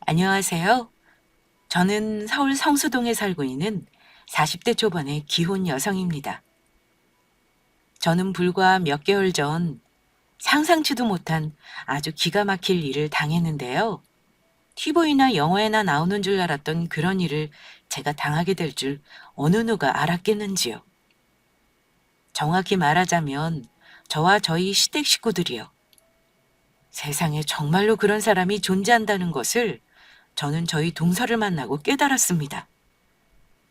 안녕하세요. 저는 서울 성수동에 살고 있는 40대 초반의 기혼 여성입니다. 저는 불과 몇 개월 전 상상치도 못한 아주 기가 막힐 일을 당했는데요. TV나 영화에나 나오는 줄 알았던 그런 일을 제가 당하게 될 줄 어느 누가 알았겠는지요. 정확히 말하자면 저와 저희 시댁 식구들이요. 세상에 정말로 그런 사람이 존재한다는 것을 저는 저희 동서를 만나고 깨달았습니다.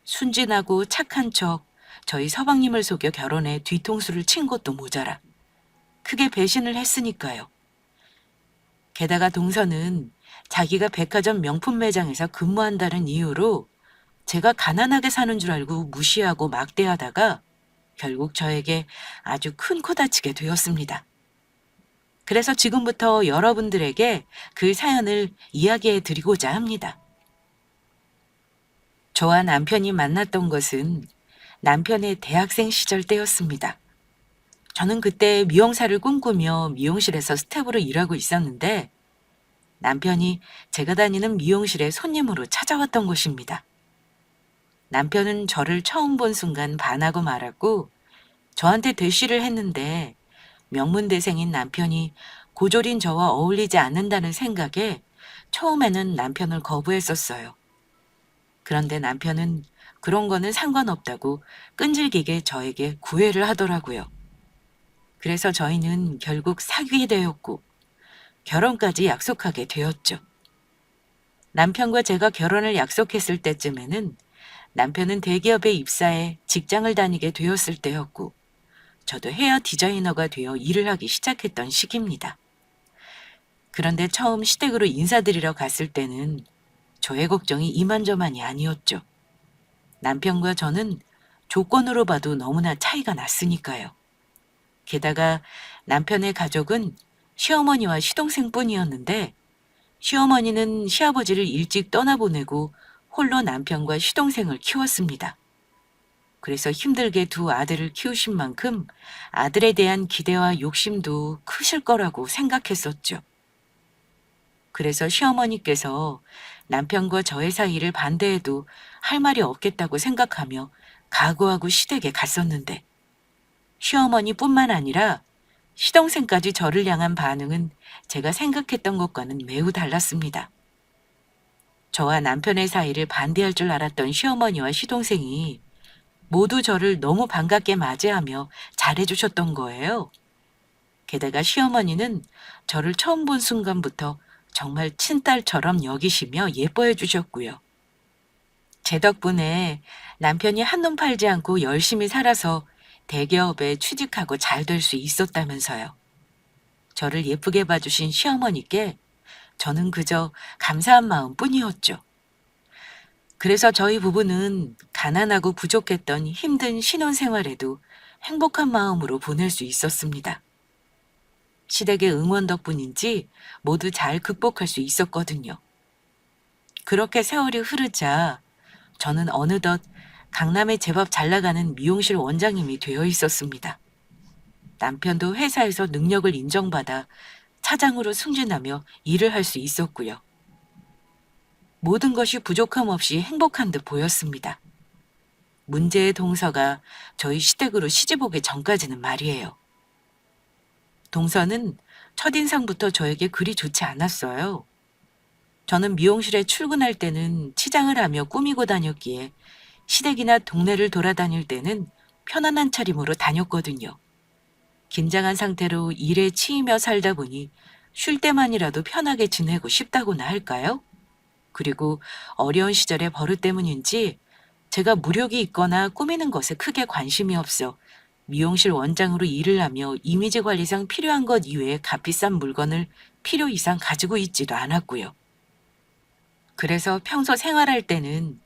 순진하고 착한 척 저희 서방님을 속여 결혼해 뒤통수를 친 것도 모자라 크게 배신을 했으니까요. 게다가 동서는 자기가 백화점 명품 매장에서 근무한다는 이유로 제가 가난하게 사는 줄 알고 무시하고 막대하다가 결국 저에게 아주 큰 코 다치게 되었습니다. 그래서 지금부터 여러분들에게 그 사연을 이야기해 드리고자 합니다. 저와 남편이 만났던 것은 남편의 대학생 시절 때였습니다. 저는 그때 미용사를 꿈꾸며 미용실에서 스텝으로 일하고 있었는데 남편이 제가 다니는 미용실에 손님으로 찾아왔던 것입니다. 남편은 저를 처음 본 순간 반하고 말았고 저한테 대시를 했는데 명문대생인 남편이 고졸인 저와 어울리지 않는다는 생각에 처음에는 남편을 거부했었어요. 그런데 남편은 그런 거는 상관없다고 끈질기게 저에게 구애를 하더라고요. 그래서 저희는 결국 사귀게 되었고 결혼까지 약속하게 되었죠. 남편과 제가 결혼을 약속했을 때쯤에는 남편은 대기업에 입사해 직장을 다니게 되었을 때였고 저도 헤어 디자이너가 되어 일을 하기 시작했던 시기입니다. 그런데 처음 시댁으로 인사드리러 갔을 때는 저의 걱정이 이만저만이 아니었죠. 남편과 저는 조건으로 봐도 너무나 차이가 났으니까요. 게다가 남편의 가족은 시어머니와 시동생뿐이었는데 시어머니는 시아버지를 일찍 떠나보내고 홀로 남편과 시동생을 키웠습니다. 그래서 힘들게 두 아들을 키우신 만큼 아들에 대한 기대와 욕심도 크실 거라고 생각했었죠. 그래서 시어머니께서 남편과 저의 사이를 반대해도 할 말이 없겠다고 생각하며 각오하고 시댁에 갔었는데 시어머니뿐만 아니라 시동생까지 저를 향한 반응은 제가 생각했던 것과는 매우 달랐습니다. 저와 남편의 사이를 반대할 줄 알았던 시어머니와 시동생이 모두 저를 너무 반갑게 맞이하며 잘해주셨던 거예요. 게다가 시어머니는 저를 처음 본 순간부터 정말 친딸처럼 여기시며 예뻐해 주셨고요. 제 덕분에 남편이 한눈 팔지 않고 열심히 살아서 대기업에 취직하고 잘 될 수 있었다면서요. 저를 예쁘게 봐주신 시어머니께 저는 그저 감사한 마음뿐이었죠. 그래서 저희 부부는 가난하고 부족했던 힘든 신혼생활에도 행복한 마음으로 보낼 수 있었습니다. 시댁의 응원 덕분인지 모두 잘 극복할 수 있었거든요. 그렇게 세월이 흐르자 저는 어느덧 강남에 제법 잘 나가는 미용실 원장님이 되어 있었습니다. 남편도 회사에서 능력을 인정받아 차장으로 승진하며 일을 할 수 있었고요. 모든 것이 부족함 없이 행복한 듯 보였습니다. 문제의 동서가 저희 시댁으로 시집 오기 전까지는 말이에요. 동서는 첫인상부터 저에게 그리 좋지 않았어요. 저는 미용실에 출근할 때는 치장을 하며 꾸미고 다녔기에 시댁이나 동네를 돌아다닐 때는 편안한 차림으로 다녔거든요. 긴장한 상태로 일에 치이며 살다 보니 쉴 때만이라도 편하게 지내고 싶다고나 할까요? 그리고 어려운 시절의 버릇 때문인지 제가 무력이 있거나 꾸미는 것에 크게 관심이 없어 미용실 원장으로 일을 하며 이미지 관리상 필요한 것 이외에 값비싼 물건을 필요 이상 가지고 있지도 않았고요. 그래서 평소 생활할 때는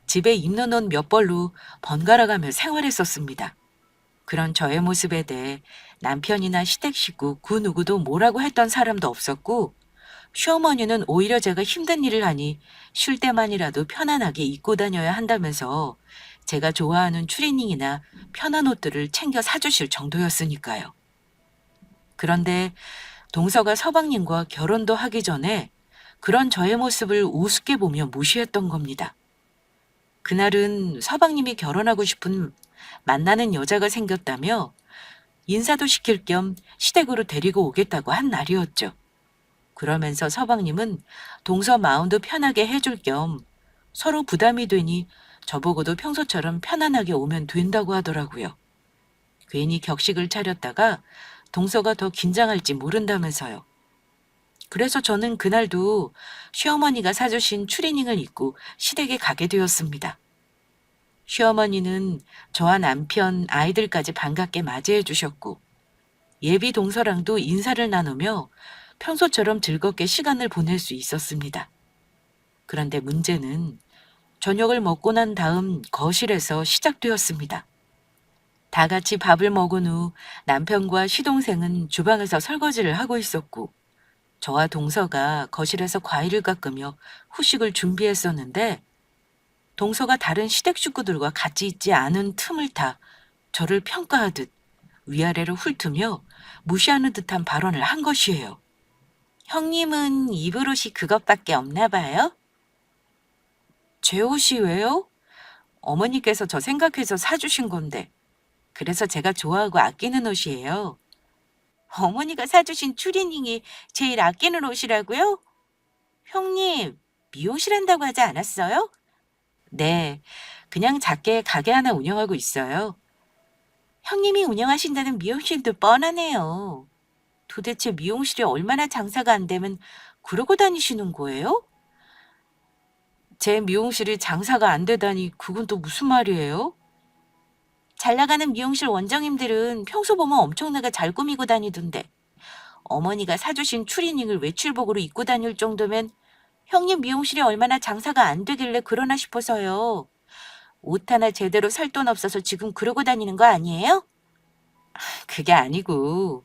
집에 입는 옷 몇 벌로 번갈아가며 생활했었습니다. 그런 저의 모습에 대해 남편이나 시댁 식구 그 누구도 뭐라고 했던 사람도 없었고 시어머니는 오히려 제가 힘든 일을 하니 쉴 때만이라도 편안하게 입고 다녀야 한다면서 제가 좋아하는 추리닝이나 편한 옷들을 챙겨 사주실 정도였으니까요. 그런데 동서가 서방님과 결혼도 하기 전에 그런 저의 모습을 우습게 보며 무시했던 겁니다. 그날은 서방님이 결혼하고 싶은 만나는 여자가 생겼다며 인사도 시킬 겸 시댁으로 데리고 오겠다고 한 날이었죠. 그러면서 서방님은 동서 마음도 편하게 해줄 겸 서로 부담이 되니 저보고도 평소처럼 편안하게 오면 된다고 하더라고요. 괜히 격식을 차렸다가 동서가 더 긴장할지 모른다면서요. 그래서 저는 그날도 시어머니가 사주신 추리닝을 입고 시댁에 가게 되었습니다. 시어머니는 저와 남편, 아이들까지 반갑게 맞이해 주셨고 예비 동서랑도 인사를 나누며 평소처럼 즐겁게 시간을 보낼 수 있었습니다. 그런데 문제는 저녁을 먹고 난 다음 거실에서 시작되었습니다. 다 같이 밥을 먹은 후 남편과 시동생은 주방에서 설거지를 하고 있었고 저와 동서가 거실에서 과일을 깎으며 후식을 준비했었는데 동서가 다른 시댁 식구들과 같이 있지 않은 틈을 타 저를 평가하듯 위아래로 훑으며 무시하는 듯한 발언을 한 것이에요. 형님은 입을 옷이 그것밖에 없나 봐요? 제 옷이 왜요? 어머니께서 저 생각해서 사주신 건데. 그래서 제가 좋아하고 아끼는 옷이에요. 어머니가 사주신 추리닝이 제일 아끼는 옷이라고요? 형님, 미용실 한다고 하지 않았어요? 네, 그냥 작게 가게 하나 운영하고 있어요. 형님이 운영하신다는 미용실도 뻔하네요. 도대체 미용실이 얼마나 장사가 안 되면 그러고 다니시는 거예요? 제 미용실이 장사가 안 되다니 그건 또 무슨 말이에요? 잘 나가는 미용실 원장님들은 평소 보면 엄청나게 잘 꾸미고 다니던데 어머니가 사주신 추리닝을 외출복으로 입고 다닐 정도면 형님 미용실이 얼마나 장사가 안 되길래 그러나 싶어서요. 옷 하나 제대로 살 돈 없어서 지금 그러고 다니는 거 아니에요? 그게 아니고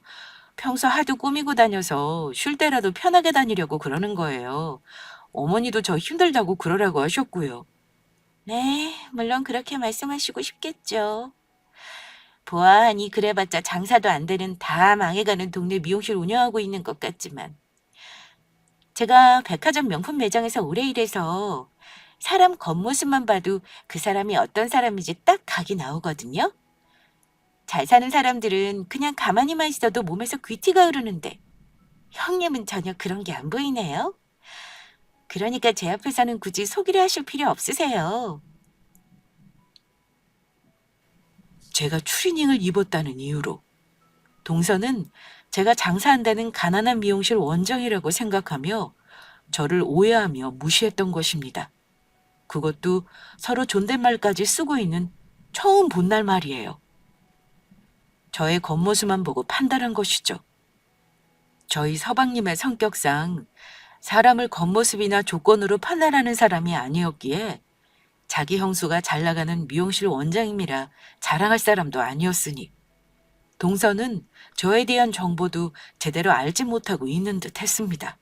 평소 하도 꾸미고 다녀서 쉴 때라도 편하게 다니려고 그러는 거예요. 어머니도 저 힘들다고 그러라고 하셨고요. 네, 물론 그렇게 말씀하시고 싶겠죠. 보아하니 그래봤자 장사도 안 되는 다 망해가는 동네 미용실 운영하고 있는 것 같지만 제가 백화점 명품 매장에서 오래 일해서 사람 겉모습만 봐도 그 사람이 어떤 사람인지 딱 각이 나오거든요. 잘 사는 사람들은 그냥 가만히만 있어도 몸에서 귀티가 흐르는데 형님은 전혀 그런 게 안 보이네요. 그러니까 제 앞에서는 굳이 속이려 하실 필요 없으세요. 제가 추리닝을 입었다는 이유로 동서는 제가 장사한다는 가난한 미용실 원장이라고 생각하며 저를 오해하며 무시했던 것입니다. 그것도 서로 존댓말까지 쓰고 있는 처음 본 날 말이에요. 저의 겉모습만 보고 판단한 것이죠. 저희 서방님의 성격상 사람을 겉모습이나 조건으로 판단하는 사람이 아니었기에 자기 형수가 잘 나가는 미용실 원장님이라 자랑할 사람도 아니었으니 동서는 저에 대한 정보도 제대로 알지 못하고 있는 듯 했습니다.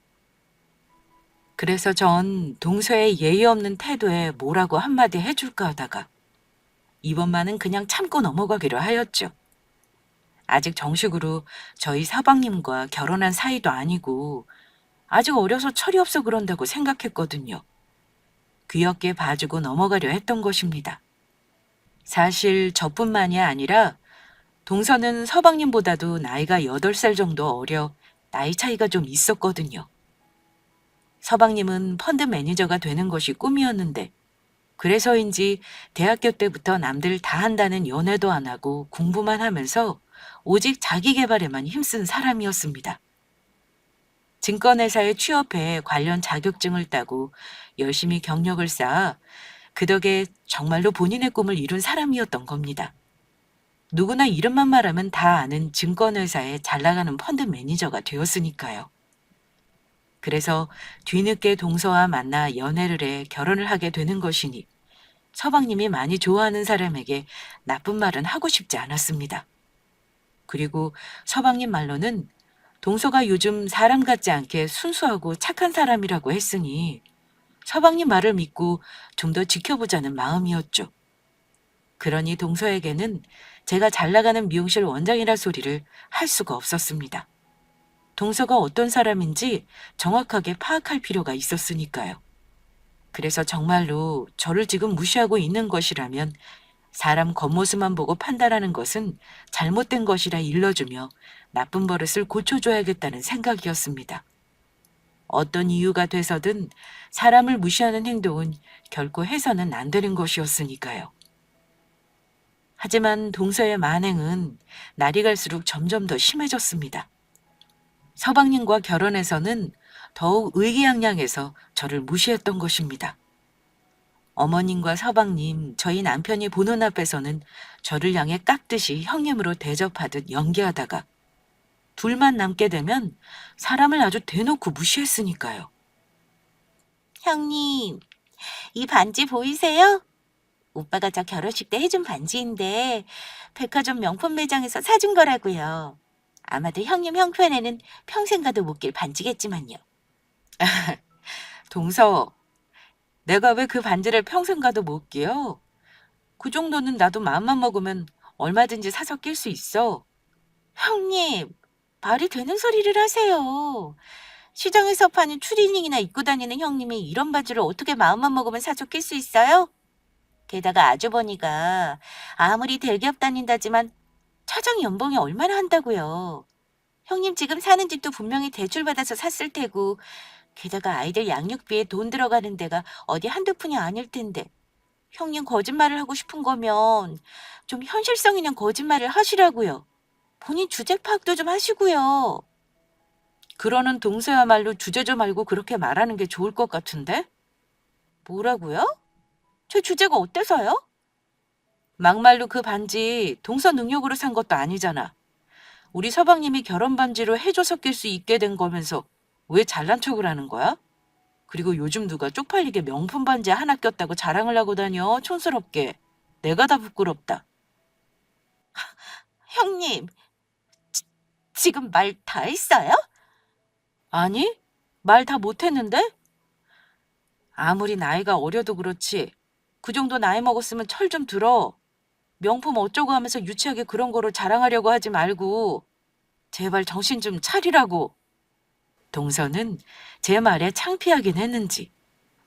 그래서 전 동서의 예의 없는 태도에 뭐라고 한마디 해줄까 하다가 이번만은 그냥 참고 넘어가기로 하였죠. 아직 정식으로 저희 사방님과 결혼한 사이도 아니고 아직 어려서 철이 없어 그런다고 생각했거든요. 귀엽게 봐주고 넘어가려 했던 것입니다. 사실 저뿐만이 아니라 동서는 서방님보다도 나이가 8살 정도 어려 나이 차이가 좀 있었거든요. 서방님은 펀드 매니저가 되는 것이 꿈이었는데 그래서인지 대학교 때부터 남들 다 한다는 연애도 안 하고 공부만 하면서 오직 자기 개발에만 힘쓴 사람이었습니다. 증권회사에 취업해 관련 자격증을 따고 열심히 경력을 쌓아 그 덕에 정말로 본인의 꿈을 이룬 사람이었던 겁니다. 누구나 이름만 말하면 다 아는 증권회사에 잘 나가는 펀드 매니저가 되었으니까요. 그래서 뒤늦게 동서와 만나 연애를 해 결혼을 하게 되는 것이니 서방님이 많이 좋아하는 사람에게 나쁜 말은 하고 싶지 않았습니다. 그리고 서방님 말로는 동서가 요즘 사람 같지 않게 순수하고 착한 사람이라고 했으니 서방님 말을 믿고 좀 더 지켜보자는 마음이었죠. 그러니 동서에게는 제가 잘 나가는 미용실 원장이라 소리를 할 수가 없었습니다. 동서가 어떤 사람인지 정확하게 파악할 필요가 있었으니까요. 그래서 정말로 저를 지금 무시하고 있는 것이라면 사람 겉모습만 보고 판단하는 것은 잘못된 것이라 일러주며 나쁜 버릇을 고쳐줘야겠다는 생각이었습니다. 어떤 이유가 돼서든 사람을 무시하는 행동은 결코 해서는 안 되는 것이었으니까요. 하지만 동서의 만행은 날이 갈수록 점점 더 심해졌습니다. 서방님과 결혼해서는 더욱 의기양양해서 저를 무시했던 것입니다. 어머님과 서방님, 저희 남편이 보는 앞에서는 저를 향해 깍듯이 형님으로 대접하듯 연기하다가 둘만 남게 되면 사람을 아주 대놓고 무시했으니까요. 형님, 이 반지 보이세요? 오빠가 저 결혼식 때 해준 반지인데 백화점 명품 매장에서 사준 거라고요. 아마도 형님 형편에는 평생 가도 못 낄 반지겠지만요. 동서, 내가 왜 그 반지를 평생 가도 못 끼요? 그 정도는 나도 마음만 먹으면 얼마든지 사서 낄 수 있어. 형님, 말이 되는 소리를 하세요. 시장에서 파는 추리닝이나 입고 다니는 형님이 이런 바지를 어떻게 마음만 먹으면 사서 낄 수 있어요? 게다가 아주버니가 아무리 대기업 다닌다지만 차장 연봉이 얼마나 한다고요. 형님 지금 사는 집도 분명히 대출받아서 샀을 테고 게다가 아이들 양육비에 돈 들어가는 데가 어디 한두 푼이 아닐 텐데 형님 거짓말을 하고 싶은 거면 좀 현실성 있는 거짓말을 하시라고요. 본인 주제 파악도 좀 하시고요. 그러는 동서야말로 주제 좀 알고 그렇게 말하는 게 좋을 것 같은데? 뭐라고요? 저 주제가 어때서요? 막말로 그 반지 동서 능력으로 산 것도 아니잖아. 우리 서방님이 결혼 반지로 해줘서 낄 수 있게 된 거면서 왜 잘난 척을 하는 거야? 그리고 요즘 누가 쪽팔리게 명품 반지 하나 꼈다고 자랑을 하고 다녀, 촌스럽게. 내가 다 부끄럽다. 형님, 지금 말 다 했어요? 아니, 말 다 못했는데? 아무리 나이가 어려도 그렇지. 그 정도 나이 먹었으면 철 좀 들어. 명품 어쩌고 하면서 유치하게 그런 거로 자랑하려고 하지 말고 제발 정신 좀 차리라고. 동서는 제 말에 창피하긴 했는지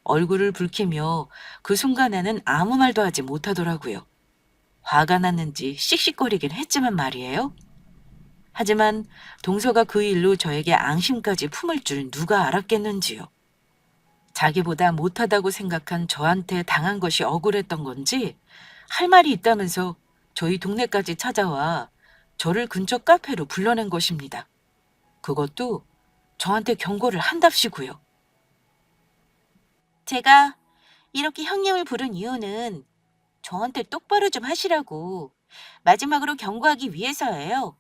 얼굴을 붉히며 그 순간에는 아무 말도 하지 못하더라고요. 화가 났는지 씩씩거리긴 했지만 말이에요. 하지만 동서가 그 일로 저에게 앙심까지 품을 줄 누가 알았겠는지요. 자기보다 못하다고 생각한 저한테 당한 것이 억울했던 건지 할 말이 있다면서 저희 동네까지 찾아와 저를 근처 카페로 불러낸 것입니다. 그것도 저한테 경고를 한답시고요. 제가 이렇게 형님을 부른 이유는 저한테 똑바로 좀 하시라고 마지막으로 경고하기 위해서예요.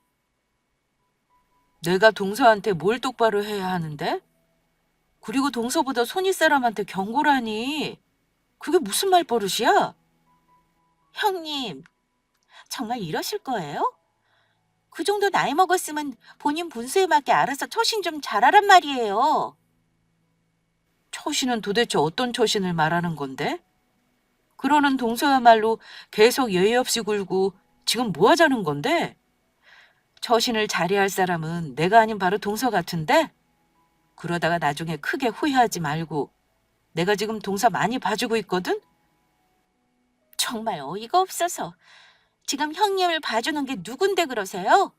내가 동서한테 뭘 똑바로 해야 하는데? 그리고 동서보다 손윗 사람한테 경고라니. 그게 무슨 말버릇이야? 형님, 정말 이러실 거예요? 그 정도 나이 먹었으면 본인 분수에 맞게 알아서 처신 좀 잘하란 말이에요. 처신은 도대체 어떤 처신을 말하는 건데? 그러는 동서야말로 계속 예의 없이 굴고 지금 뭐 하자는 건데? 처신을 잘해야 할 사람은 내가 아닌 바로 동서 같은데? 그러다가 나중에 크게 후회하지 말고 내가 지금 동서 많이 봐주고 있거든? 정말 어이가 없어서 지금 형님을 봐주는 게 누군데 그러세요?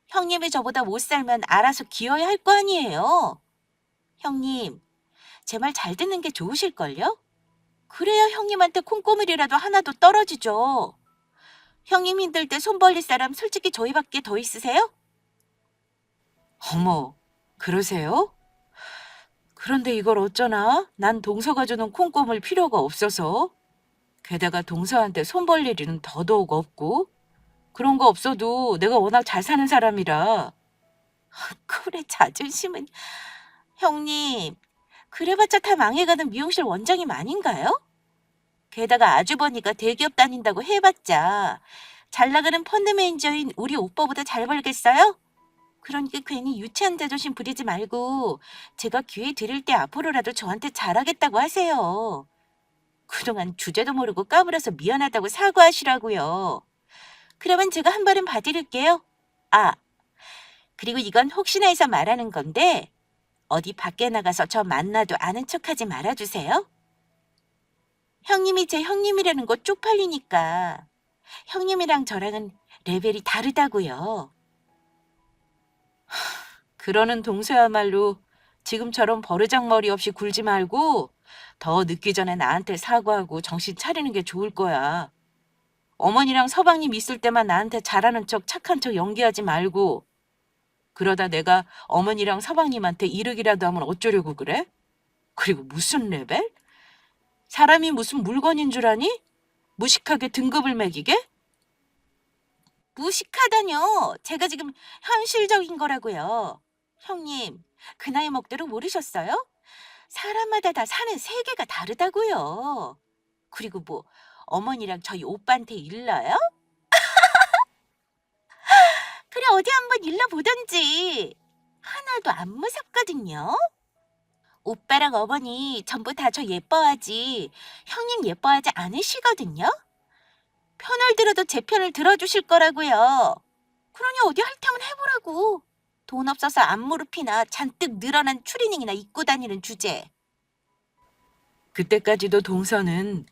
형님이 저보다 못 살면 알아서 기어야 할 거 아니에요. 형님, 제 말 잘 듣는 게 좋으실걸요? 그래야 형님한테 콩고물이라도 하나도 떨어지죠. 형님 힘들 때 손 벌릴 사람 솔직히 저희밖에 더 있으세요? 어머, 그러세요? 그런데 이걸 어쩌나? 난 동서가 주는 콩고물 필요가 없어서. 게다가 동서한테 손 벌릴 일은 더더욱 없고. 그런 거 없어도 내가 워낙 잘 사는 사람이라. 그래, 자존심은. 형님, 그래봤자 다 망해가는 미용실 원장님 아닌가요? 게다가 아주버니가 대기업 다닌다고 해봤자 잘 나가는 펀드 매니저인 우리 오빠보다 잘 벌겠어요? 그러니까 괜히 유치한 자존심 부리지 말고 제가 기회 드릴 때 앞으로라도 저한테 잘하겠다고 하세요. 그동안 주제도 모르고 까불어서 미안하다고 사과하시라고요. 그러면 제가 한 발은 봐드릴게요. 아, 그리고 이건 혹시나 해서 말하는 건데 어디 밖에 나가서 저 만나도 아는 척하지 말아주세요. 형님이 제 형님이라는 거 쪽팔리니까. 형님이랑 저랑은 레벨이 다르다고요. 그러는 동서야말로 지금처럼 버르장머리 없이 굴지 말고 더 늦기 전에 나한테 사과하고 정신 차리는 게 좋을 거야. 어머니랑 서방님 있을 때만 나한테 잘하는 척 착한 척 연기하지 말고 그러다 내가 어머니랑 서방님한테 이르기라도 하면 어쩌려고 그래? 그리고 무슨 레벨? 사람이 무슨 물건인 줄 아니? 무식하게 등급을 매기게? 무식하다뇨. 제가 지금 현실적인 거라고요. 형님, 그 나이 먹도록 모르셨어요? 사람마다 다 사는 세계가 다르다고요. 그리고 뭐 어머니랑 저희 오빠한테 일러요? 그래 어디 한번 일러보던지. 하나도 안 무섭거든요. 오빠랑 어머니 전부 다 저 예뻐하지 형님 예뻐하지 않으시거든요. 편을 들어도 제 편을 들어주실 거라고요. 그러니 어디 할 테면 해보라고. 돈 없어서 안무릎이나 잔뜩 늘어난 추리닝이나 입고 다니는 주제. 그때까지도 동서는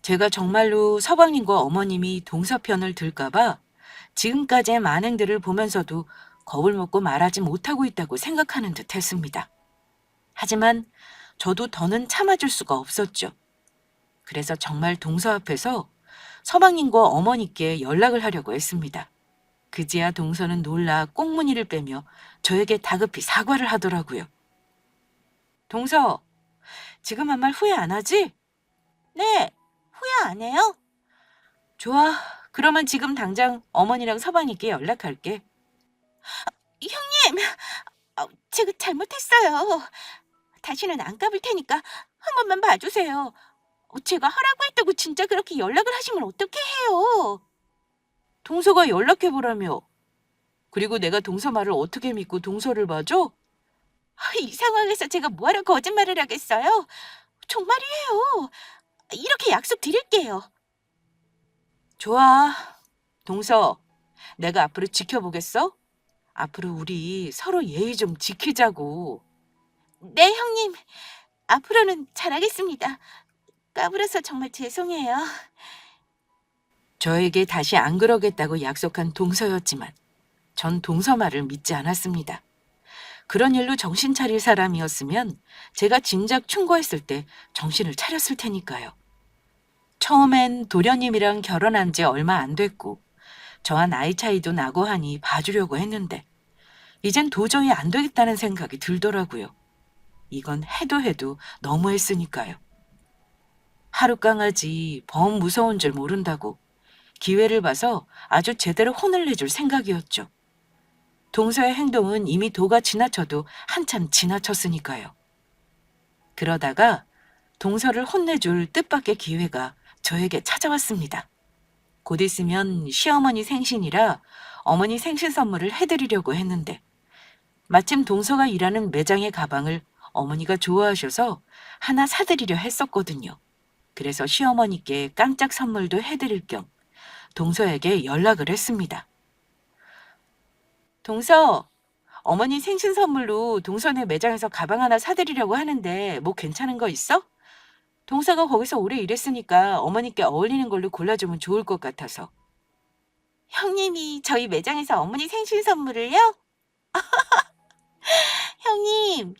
제가 정말로 서방님과 어머님이 동서 편을 들까봐 지금까지의 만행들을 보면서도 겁을 먹고 말하지 못하고 있다고 생각하는 듯 했습니다. 하지만 저도 더는 참아줄 수가 없었죠. 그래서 정말 동서 앞에서 서방님과 어머니께 연락을 하려고 했습니다. 그제야 동서는 놀라 꽁무니를 빼며 저에게 다급히 사과를 하더라고요. 동서, 지금 한 말 후회 안 하지? 네, 후회 안 해요. 좋아, 그러면 지금 당장 어머니랑 서방님께 연락할게. 형님, 제가 잘못했어요. 다시는 안 까불 테니까 한 번만 봐주세요. 제가 하라고 했다고 진짜 그렇게 연락을 하시면 어떻게 해요? 동서가 연락해보라며. 그리고 내가 동서 말을 어떻게 믿고 동서를 봐줘? 이 상황에서 제가 뭐하러 거짓말을 하겠어요? 정말이에요. 이렇게 약속 드릴게요. 좋아. 동서, 내가 앞으로 지켜보겠어? 앞으로 우리 서로 예의 좀 지키자고. 네, 형님. 앞으로는 잘하겠습니다. 까불어서 정말 죄송해요. 저에게 다시 안 그러겠다고 약속한 동서였지만 전 동서 말을 믿지 않았습니다. 그런 일로 정신 차릴 사람이었으면 제가 진작 충고했을 때 정신을 차렸을 테니까요. 처음엔 도련님이랑 결혼한 지 얼마 안 됐고 저와 나이 차이도 나고 하니 봐주려고 했는데 이젠 도저히 안 되겠다는 생각이 들더라고요. 이건 해도 해도 너무했으니까요. 하룻강아지 범 무서운 줄 모른다고 기회를 봐서 아주 제대로 혼을 내줄 생각이었죠. 동서의 행동은 이미 도가 지나쳐도 한참 지나쳤으니까요. 그러다가 동서를 혼내줄 뜻밖의 기회가 저에게 찾아왔습니다. 곧 있으면 시어머니 생신이라 어머니 생신 선물을 해드리려고 했는데 마침 동서가 일하는 매장의 가방을 어머니가 좋아하셔서 하나 사드리려 했었거든요. 그래서 시어머니께 깜짝 선물도 해드릴 겸 동서에게 연락을 했습니다. 동서, 어머니 생신 선물로 동서네 매장에서 가방 하나 사드리려고 하는데 뭐 괜찮은 거 있어? 동서가 거기서 오래 일했으니까 어머니께 어울리는 걸로 골라주면 좋을 것 같아서. 형님이 저희 매장에서 어머니 생신 선물을요? 형님,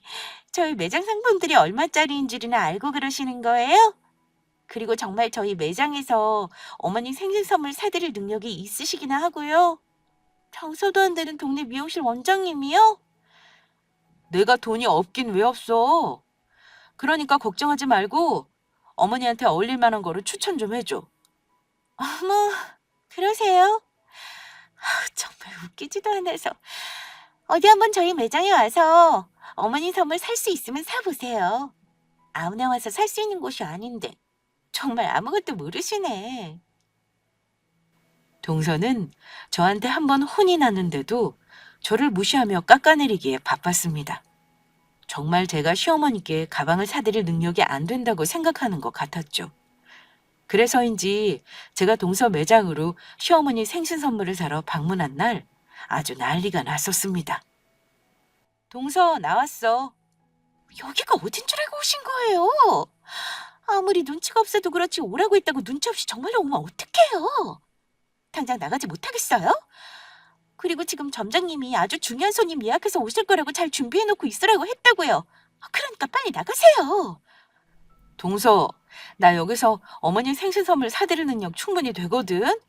저희 매장 상품들이 얼마짜리인 줄이나 알고 그러시는 거예요? 그리고 정말 저희 매장에서 어머니 생신 선물 사드릴 능력이 있으시기나 하고요. 장사도 안 되는 동네 미용실 원장님이요? 내가 돈이 없긴 왜 없어. 그러니까 걱정하지 말고 어머니한테 어울릴 만한 거를 추천 좀 해줘. 어머, 그러세요? 정말 웃기지도 않아서. 어디 한번 저희 매장에 와서 어머니 선물 살 수 있으면 사보세요. 아무나 와서 살 수 있는 곳이 아닌데 정말 아무것도 모르시네. 동서는 저한테 한번 혼이 났는데도 저를 무시하며 깎아내리기에 바빴습니다. 정말 제가 시어머니께 가방을 사드릴 능력이 안 된다고 생각하는 것 같았죠. 그래서인지 제가 동서 매장으로 시어머니 생신 선물을 사러 방문한 날 아주 난리가 났었습니다. 동서 나왔어. 여기가 어딘 줄 알고 오신 거예요? 아무리 눈치가 없어도 그렇지 오라고 했다고 눈치 없이 정말로 오면 어떡해요? 당장 나가지 못하겠어요? 그리고 지금 점장님이 아주 중요한 손님 예약해서 오실 거라고 잘 준비해놓고 있으라고 했다고요. 그러니까 빨리 나가세요. 동서, 나 여기서 어머님 생신 선물 사드리는 능력 충분히 되거든?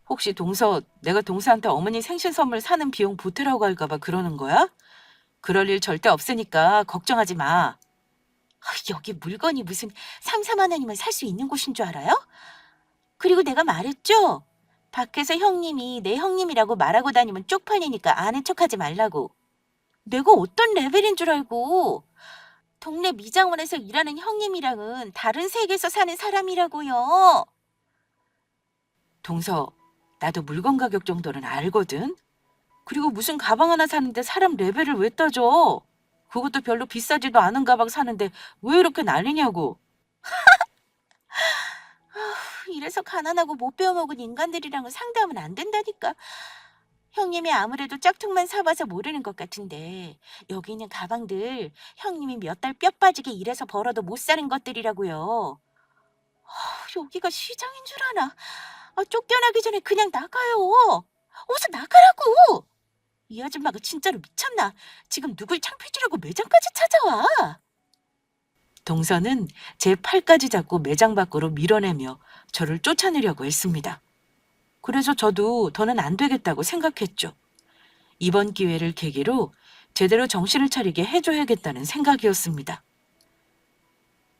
혹시 동서, 내가 동서한테 어머니 생신 선물 사는 비용 보태라고 할까 봐 그러는 거야? 그럴 일 절대 없으니까 걱정하지 마. 여기 물건이 무슨 3, 4만 원이면 살 수 있는 곳인 줄 알아요? 그리고 내가 말했죠? 밖에서 형님이 내 형님이라고 말하고 다니면 쪽팔리니까 아는 척하지 말라고. 내가 어떤 레벨인 줄 알고. 동네 미장원에서 일하는 형님이랑은 다른 세계에서 사는 사람이라고요. 동서, 나도 물건 가격 정도는 알거든. 그리고 무슨 가방 하나 사는데 사람 레벨을 왜 따져? 그것도 별로 비싸지도 않은 가방 사는데 왜 이렇게 난리냐고. 이래서 가난하고 못 배워먹은 인간들이랑은 상대하면 안 된다니까. 형님이 아무래도 짝퉁만 사봐서 모르는 것 같은데 여기 있는 가방들 형님이 몇 달 뼈 빠지게 일해서 벌어도 못 사는 것들이라고요. 여기가 시장인 줄 아나? 쫓겨나기 전에 그냥 나가요. 어서 나가라고. 이 아줌마가 진짜로 미쳤나? 지금 누굴 창피주려고 매장까지 찾아와. 동서는 제 팔까지 잡고 매장 밖으로 밀어내며 저를 쫓아내려고 했습니다. 그래서 저도 더는 안 되겠다고 생각했죠. 이번 기회를 계기로 제대로 정신을 차리게 해줘야겠다는 생각이었습니다.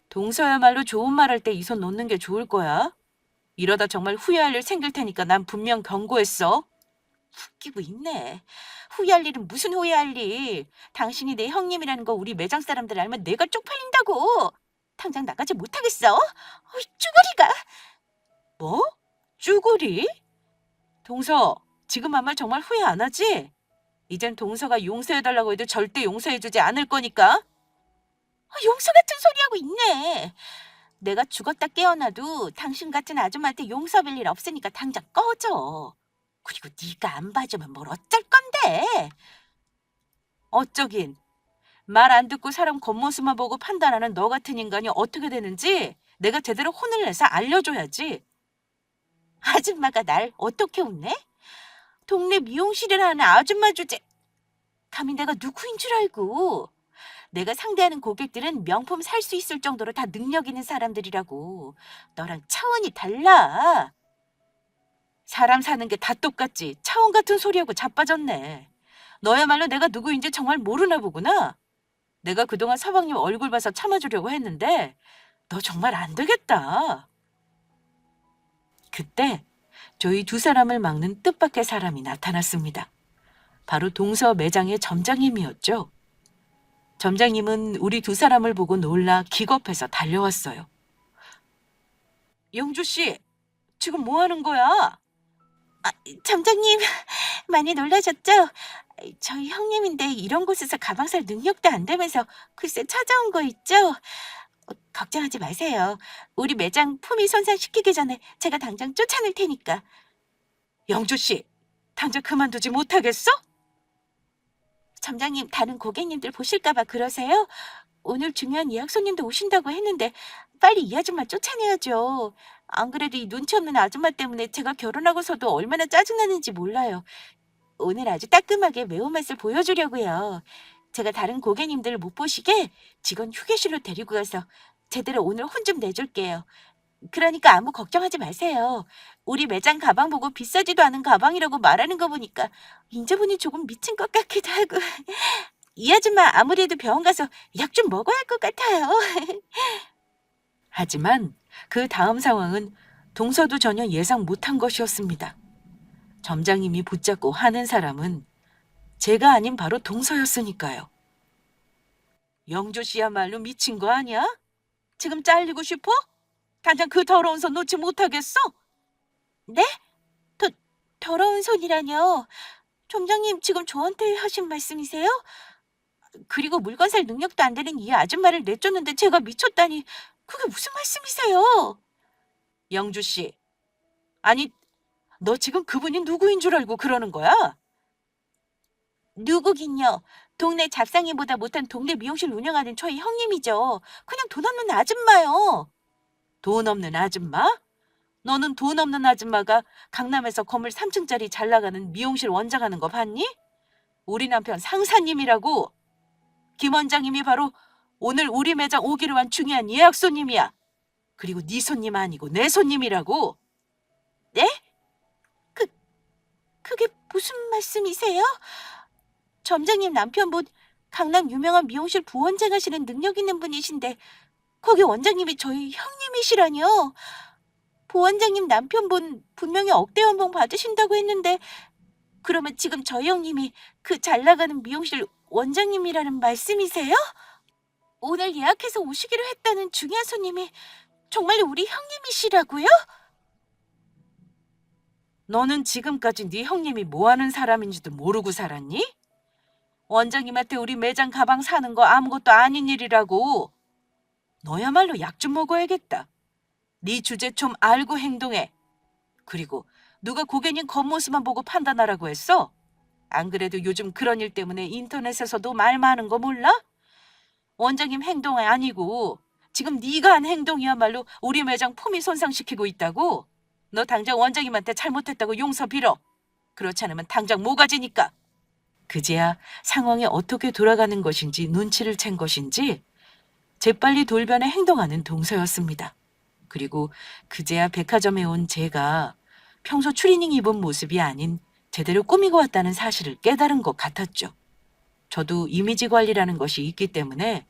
동서야말로 좋은 말 할 때 이 손 놓는 게 좋을 거야. 이러다 정말 후회할 일 생길 테니까 난 분명 경고했어. 웃기고 있네. 후회할 일은 무슨 후회할 일. 당신이 내 형님이라는 거 우리 매장 사람들 알면 내가 쪽팔린다고. 당장 나가지 못하겠어? 쭈구리가. 뭐? 쭈구리? 동서, 지금 한 말 정말 후회 안 하지? 이젠 동서가 용서해달라고 해도 절대 용서해주지 않을 거니까. 용서 같은 소리 하고 있네. 내가 죽었다 깨어나도 당신 같은 아줌마한테 용서할 일 없으니까 당장 꺼져. 그리고 네가 안 봐주면 뭘 어쩔 건데? 어쩌긴. 말 안 듣고 사람 겉모습만 보고 판단하는 너 같은 인간이 어떻게 되는지 내가 제대로 혼을 내서 알려줘야지. 아줌마가 날 어떻게 혼내? 동네 미용실을 하는 아줌마 주제. 감히 내가 누구인 줄 알고. 내가 상대하는 고객들은 명품 살 수 있을 정도로 다 능력 있는 사람들이라고. 너랑 차원이 달라. 사람 사는 게 다 똑같지. 차원 같은 소리하고 자빠졌네. 너야말로 내가 누구인지 정말 모르나 보구나. 내가 그동안 서방님 얼굴 봐서 참아주려고 했는데 너 정말 안 되겠다. 그때 저희 두 사람을 막는 뜻밖의 사람이 나타났습니다. 바로 동서 매장의 점장님이었죠. 점장님은 우리 두 사람을 보고 놀라 기겁해서 달려왔어요. 영주 씨, 지금 뭐 하는 거야? 점장님, 많이 놀라셨죠? 저희 형님인데 이런 곳에서 가방 살 능력도 안 되면서 글쎄 찾아온 거 있죠? 걱정하지 마세요. 우리 매장 품위 손상시키기 전에 제가 당장 쫓아낼 테니까. 영주 씨, 당장 그만두지 못하겠어? 점장님, 다른 고객님들 보실까 봐 그러세요? 오늘 중요한 예약 손님도 오신다고 했는데 빨리 이 아줌마 쫓아내야죠. 안 그래도 이 눈치 없는 아줌마 때문에 제가 결혼하고서도 얼마나 짜증나는지 몰라요. 오늘 아주 따끔하게 매운맛을 보여주려고요. 제가 다른 고객님들 못 보시게 직원 휴게실로 데리고 가서 제대로 오늘 혼 좀 내줄게요. 그러니까 아무 걱정하지 마세요. 우리 매장 가방 보고 비싸지도 않은 가방이라고 말하는 거 보니까 인제분이 조금 미친 것 같기도 하고. 이 아줌마 아무래도 병원 가서 약 좀 먹어야 할 것 같아요. 하지만 그 다음 상황은 동서도 전혀 예상 못한 것이었습니다. 점장님이 붙잡고 하는 사람은 제가 아닌 바로 동서였으니까요. 영조 씨야말로 미친 거 아니야? 지금 잘리고 싶어? 당장 그 더러운 손 놓지 못하겠어? 네? 더, 더러운 손이라뇨? 점장님 지금 저한테 하신 말씀이세요? 그리고 물건 살 능력도 안 되는 이 아줌마를 내쫓는데 제가 미쳤다니 그게 무슨 말씀이세요? 영주 씨, 아니 너 지금 그분이 누구인 줄 알고 그러는 거야? 누구긴요. 동네 잡상이보다 못한 동네 미용실 운영하는 저희 형님이죠. 그냥 돈 없는 아줌마요. 돈 없는 아줌마? 너는 돈 없는 아줌마가 강남에서 건물 3층짜리 잘 나가는 미용실 원장하는 거 봤니? 우리 남편 상사님이라고. 김 원장님이 바로 오늘 우리 매장 오기로 한 중요한 예약 손님이야. 그리고 네 손님 아니고 내 손님이라고. 네? 그, 그게 무슨 말씀이세요? 점장님 남편분 강남 유명한 미용실 부원장 하시는 능력 있는 분이신데 거기 원장님이 저희 형님이시라뇨. 부원장님 남편분 분명히 억대 연봉 받으신다고 했는데 그러면 지금 저희 형님이 그 잘 나가는 미용실 원장님이라는 말씀이세요? 오늘 예약해서 오시기로 했다는 중요한 손님이 정말 우리 형님이시라고요? 너는 지금까지 네 형님이 뭐 하는 사람인지도 모르고 살았니? 원장님한테 우리 매장 가방 사는 거 아무것도 아닌 일이라고. 너야말로 약 좀 먹어야겠다. 네 주제 좀 알고 행동해. 그리고 누가 고객님 겉모습만 보고 판단하라고 했어? 안 그래도 요즘 그런 일 때문에 인터넷에서도 말 많은 거 몰라? 원장님 행동이 아니고 지금 네가 한 행동이야말로 우리 매장 품위 손상시키고 있다고. 너 당장 원장님한테 잘못했다고 용서 빌어. 그렇지 않으면 당장 모가지니까. 그제야 상황이 어떻게 돌아가는 것인지 눈치를 챈 것인지 재빨리 돌변해 행동하는 동서였습니다. 그리고 그제야 백화점에 온 제가 평소 추리닝 입은 모습이 아닌 제대로 꾸미고 왔다는 사실을 깨달은 것 같았죠. 저도 이미지 관리라는 것이 있기 때문에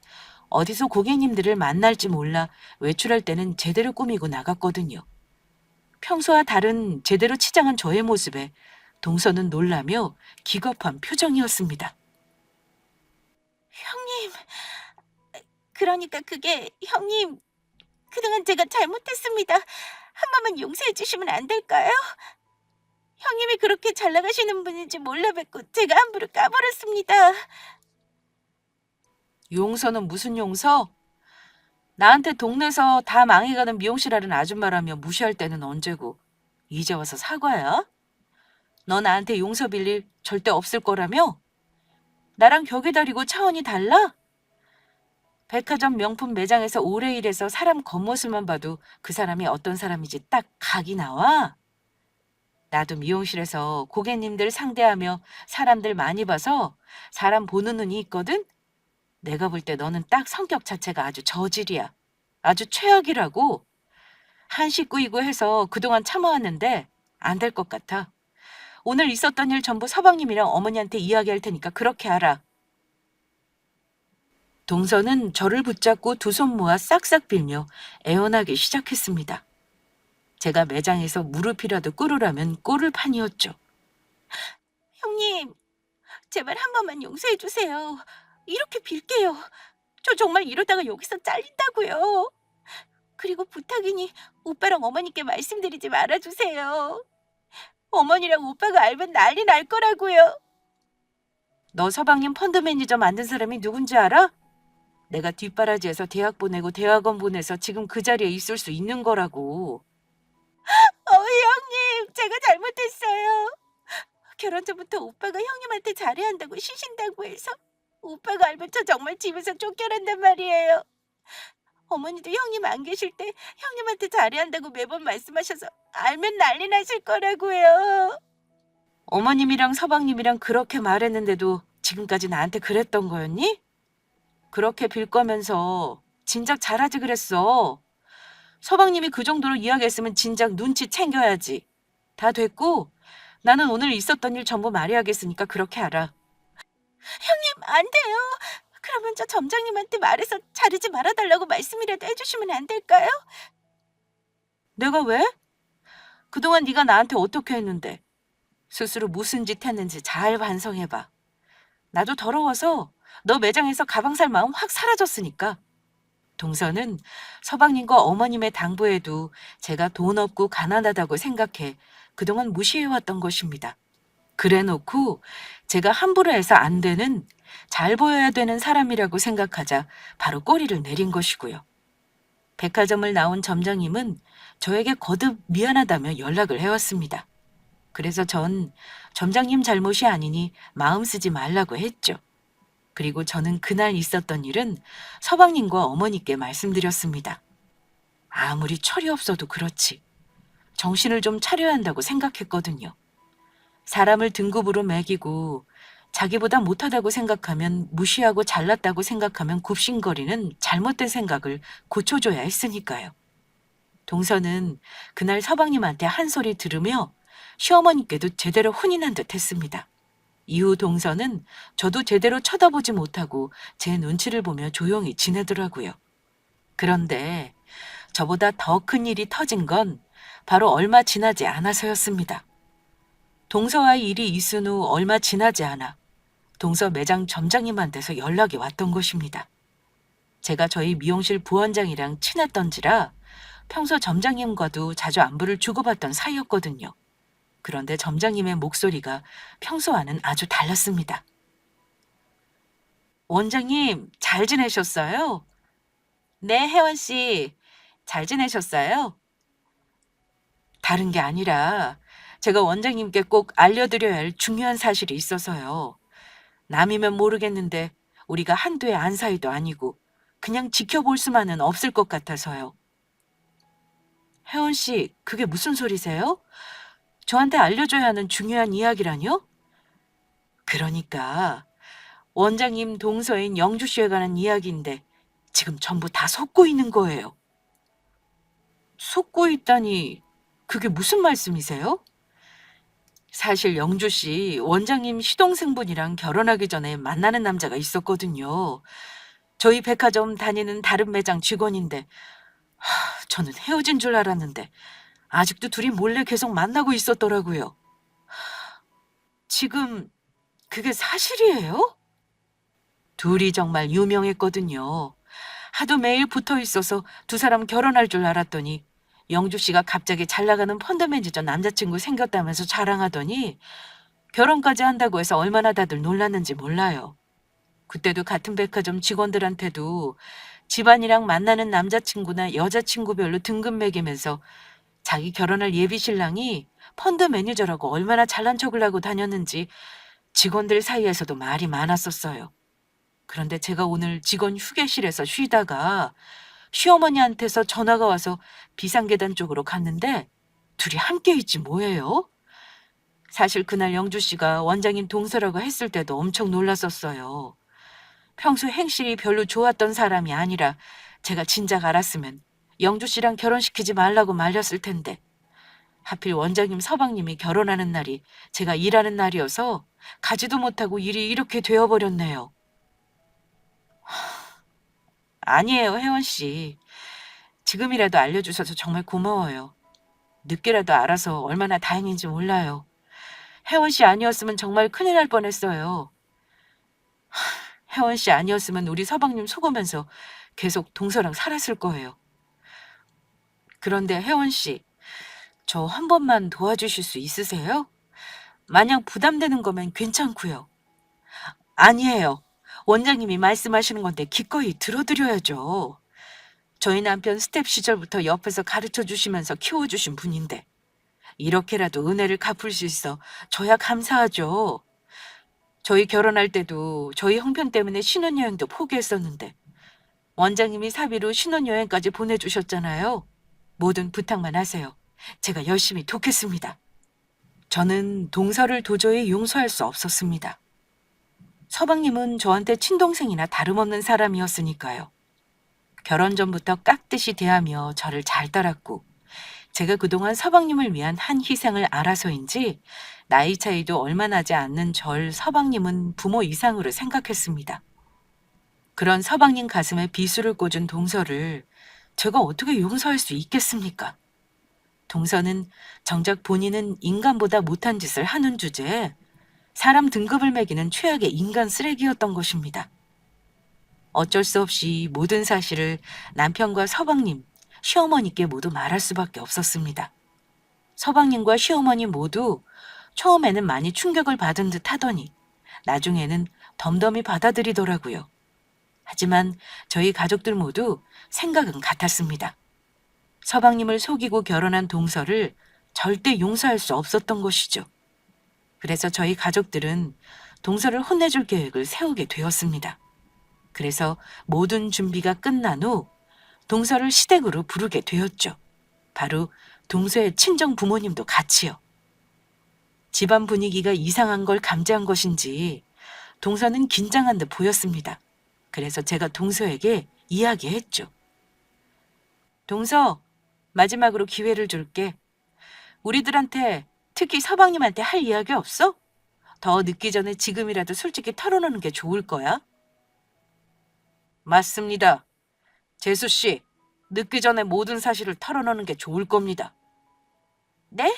어디서 고객님들을 만날지 몰라 외출할 때는 제대로 꾸미고 나갔거든요. 평소와 다른 제대로 치장한 저의 모습에 동서는 놀라며 기겁한 표정이었습니다. 형님, 그러니까 그게 형님, 그동안 제가 잘못했습니다. 한 번만 용서해 주시면 안 될까요? 형님이 그렇게 잘 나가시는 분인지 몰라 뵙고 제가 함부로 까버렸습니다. 용서는 무슨 용서? 나한테 동네에서 다 망해가는 미용실 하는 아줌마라며 무시할 때는 언제고 이제 와서 사과야? 너 나한테 용서 빌릴 절대 없을 거라며? 나랑 벽에 다리고 차원이 달라? 백화점 명품 매장에서 오래 일해서 사람 겉모습만 봐도 그 사람이 어떤 사람인지 딱 각이 나와? 나도 미용실에서 고객님들 상대하며 사람들 많이 봐서 사람 보는 눈이 있거든? 내가 볼 때 너는 딱 성격 자체가 아주 저질이야. 아주 최악이라고. 한 식구이고 해서 그동안 참아왔는데 안 될 것 같아. 오늘 있었던 일 전부 서방님이랑 어머니한테 이야기할 테니까 그렇게 알아. 동서는 저를 붙잡고 두 손 모아 싹싹 빌며 애원하기 시작했습니다. 제가 매장에서 무릎이라도 꿇으라면 꿇을 판이었죠. 형님, 제발 한 번만 용서해 주세요. 이렇게 빌게요. 저 정말 이러다가 여기서 잘린다고요. 그리고 부탁이니 오빠랑 어머니께 말씀드리지 말아주세요. 어머니랑 오빠가 알면 난리 날 거라고요. 너 서방님 펀드 매니저 만든 사람이 누군지 알아? 내가 뒷바라지에서 대학 보내고 대학원 보내서 지금 그 자리에 있을 수 있는 거라고. 형님, 제가 잘못했어요. 결혼 전부터 오빠가 형님한테 잘해야 한다고 쉬신다고 해서 오빠가 알면 저 정말 집에서 쫓겨난단 말이에요. 어머니도 형님 안 계실 때 형님한테 잘해야 한다고 매번 말씀하셔서 알면 난리 나실 거라고요. 어머님이랑 서방님이랑 그렇게 말했는데도 지금까지 나한테 그랬던 거였니? 그렇게 빌 거면서 진작 잘하지 그랬어. 서방님이 그 정도로 이야기했으면 진작 눈치 챙겨야지. 다 됐고 나는 오늘 있었던 일 전부 말해야겠으니까 그렇게 알아. 형님, 안 돼요. 그러면 저 점장님한테 말해서 자르지 말아달라고 말씀이라도 해주시면 안 될까요? 내가 왜? 그동안 네가 나한테 어떻게 했는데 스스로 무슨 짓 했는지 잘 반성해봐. 나도 더러워서 너 매장에서 가방 살 마음 확 사라졌으니까. 동서는 서방님과 어머님의 당부에도 제가 돈 없고 가난하다고 생각해 그동안 무시해왔던 것입니다. 그래놓고 제가 함부로 해서 안 되는 잘 보여야 되는 사람이라고 생각하자 바로 꼬리를 내린 것이고요. 백화점을 나온 점장님은 저에게 거듭 미안하다며 연락을 해왔습니다. 그래서 전 점장님 잘못이 아니니 마음 쓰지 말라고 했죠. 그리고 저는 그날 있었던 일은 서방님과 어머니께 말씀드렸습니다. 아무리 철이 없어도 그렇지. 정신을 좀 차려야 한다고 생각했거든요. 사람을 등급으로 매기고 자기보다 못하다고 생각하면 무시하고 잘났다고 생각하면 굽신거리는 잘못된 생각을 고쳐줘야 했으니까요. 동서는 그날 서방님한테 한 소리 들으며 시어머니께도 제대로 혼이 난 듯 했습니다. 이후 동서는 저도 제대로 쳐다보지 못하고 제 눈치를 보며 조용히 지내더라고요. 그런데 저보다 더 큰 일이 터진 건 바로 얼마 지나지 않아서였습니다. 동서와의 일이 있은 후 얼마 지나지 않아 동서 매장 점장님한테서 연락이 왔던 것입니다. 제가 저희 미용실 부원장이랑 친했던지라 평소 점장님과도 자주 안부를 주고받던 사이였거든요. 그런데 점장님의 목소리가 평소와는 아주 달랐습니다. 원장님, 잘 지내셨어요? 네, 혜원 씨, 잘 지내셨어요? 다른 게 아니라 제가 원장님께 꼭 알려드려야 할 중요한 사실이 있어서요. 남이면 모르겠는데 우리가 한두의 안 사이도 아니고 그냥 지켜볼 수만은 없을 것 같아서요. 혜원 씨, 그게 무슨 소리세요? 저한테 알려줘야 하는 중요한 이야기라뇨? 그러니까 원장님 동서인 영주 씨에 관한 이야기인데 지금 전부 다 속고 있는 거예요. 속고 있다니 그게 무슨 말씀이세요? 사실 영주 씨 원장님 시동생분이랑 결혼하기 전에 만나는 남자가 있었거든요. 저희 백화점 다니는 다른 매장 직원인데 저는 헤어진 줄 알았는데 아직도 둘이 몰래 계속 만나고 있었더라고요. 지금 그게 사실이에요? 둘이 정말 유명했거든요. 하도 매일 붙어 있어서 두 사람 결혼할 줄 알았더니 영주 씨가 갑자기 잘 나가는 펀드 매니저 남자친구 생겼다면서 자랑하더니 결혼까지 한다고 해서 얼마나 다들 놀랐는지 몰라요. 그때도 같은 백화점 직원들한테도 집안이랑 만나는 남자친구나 여자친구별로 등급 매기면서 자기 결혼할 예비 신랑이 펀드 매니저라고 얼마나 잘난 척을 하고 다녔는지 직원들 사이에서도 말이 많았었어요. 그런데 제가 오늘 직원 휴게실에서 쉬다가 시어머니한테서 전화가 와서 비상계단 쪽으로 갔는데 둘이 함께 있지 뭐예요? 사실 그날 영주 씨가 원장님 동서라고 했을 때도 엄청 놀랐었어요. 평소 행실이 별로 좋았던 사람이 아니라 제가 진작 알았으면 영주 씨랑 결혼시키지 말라고 말렸을 텐데 하필 원장님 서방님이 결혼하는 날이 제가 일하는 날이어서 가지도 못하고 일이 이렇게 되어버렸네요. 아니에요, 혜원 씨. 지금이라도 알려주셔서 정말 고마워요. 늦게라도 알아서 얼마나 다행인지 몰라요. 혜원 씨 아니었으면 정말 큰일 날 뻔했어요. 혜원 씨 아니었으면 우리 서방님 속으면서 계속 동서랑 살았을 거예요. 그런데 혜원 씨, 저 한 번만 도와주실 수 있으세요? 마냥 부담되는 거면 괜찮고요. 아니에요. 원장님이 말씀하시는 건데 기꺼이 들어드려야죠. 저희 남편 스텝 시절부터 옆에서 가르쳐 주시면서 키워주신 분인데 이렇게라도 은혜를 갚을 수 있어 저야 감사하죠. 저희 결혼할 때도 저희 형편 때문에 신혼여행도 포기했었는데 원장님이 사비로 신혼여행까지 보내주셨잖아요. 모든 부탁만 하세요. 제가 열심히 돕겠습니다. 저는 동서를 도저히 용서할 수 없었습니다. 서방님은 저한테 친동생이나 다름없는 사람이었으니까요. 결혼 전부터 깍듯이 대하며 저를 잘 따랐고 제가 그동안 서방님을 위한 한 희생을 알아서인지 나이 차이도 얼마 나지 않는 절 서방님은 부모 이상으로 생각했습니다. 그런 서방님 가슴에 비수를 꽂은 동서를 제가 어떻게 용서할 수 있겠습니까? 동서는 정작 본인은 인간보다 못한 짓을 하는 주제에 사람 등급을 매기는 최악의 인간 쓰레기였던 것입니다. 어쩔 수 없이 모든 사실을 남편과 서방님, 시어머니께 모두 말할 수밖에 없었습니다. 서방님과 시어머니 모두 처음에는 많이 충격을 받은 듯 하더니 나중에는 덤덤히 받아들이더라고요. 하지만 저희 가족들 모두 생각은 같았습니다. 서방님을 속이고 결혼한 동서를 절대 용서할 수 없었던 것이죠. 그래서 저희 가족들은 동서를 혼내줄 계획을 세우게 되었습니다. 그래서 모든 준비가 끝난 후 동서를 시댁으로 부르게 되었죠. 바로 동서의 친정 부모님도 같이요. 집안 분위기가 이상한 걸 감지한 것인지 동서는 긴장한 듯 보였습니다. 그래서 제가 동서에게 이야기했죠. 동서, 마지막으로 기회를 줄게. 우리들한테, 특히 서방님한테 할 이야기 없어? 더 늦기 전에 지금이라도 솔직히 털어놓는 게 좋을 거야. 맞습니다. 재수 씨, 늦기 전에 모든 사실을 털어놓는 게 좋을 겁니다. 네?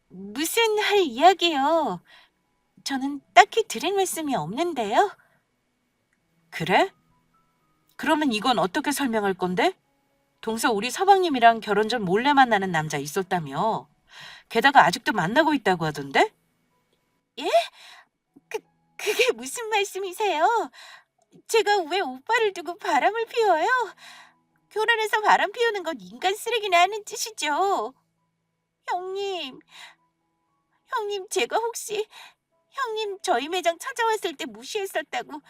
무슨 할 이야기요? 저는 딱히 드릴 말씀이 없는데요. 그래? 그러면 이건 어떻게 설명할 건데? 동서 우리 서방님이랑 결혼 전 몰래 만나는 남자 있었다며. 게다가 아직도 만나고 있다고 하던데? 예? 그, 그게 무슨 말씀이세요? 제가 왜 오빠를 두고 바람을 피워요? 결혼해서 바람 피우는 건 인간 쓰레기나 하는 짓이죠. 형님, 형님 제가 혹시 형님 저희 매장 찾아왔을 때 무시했었다고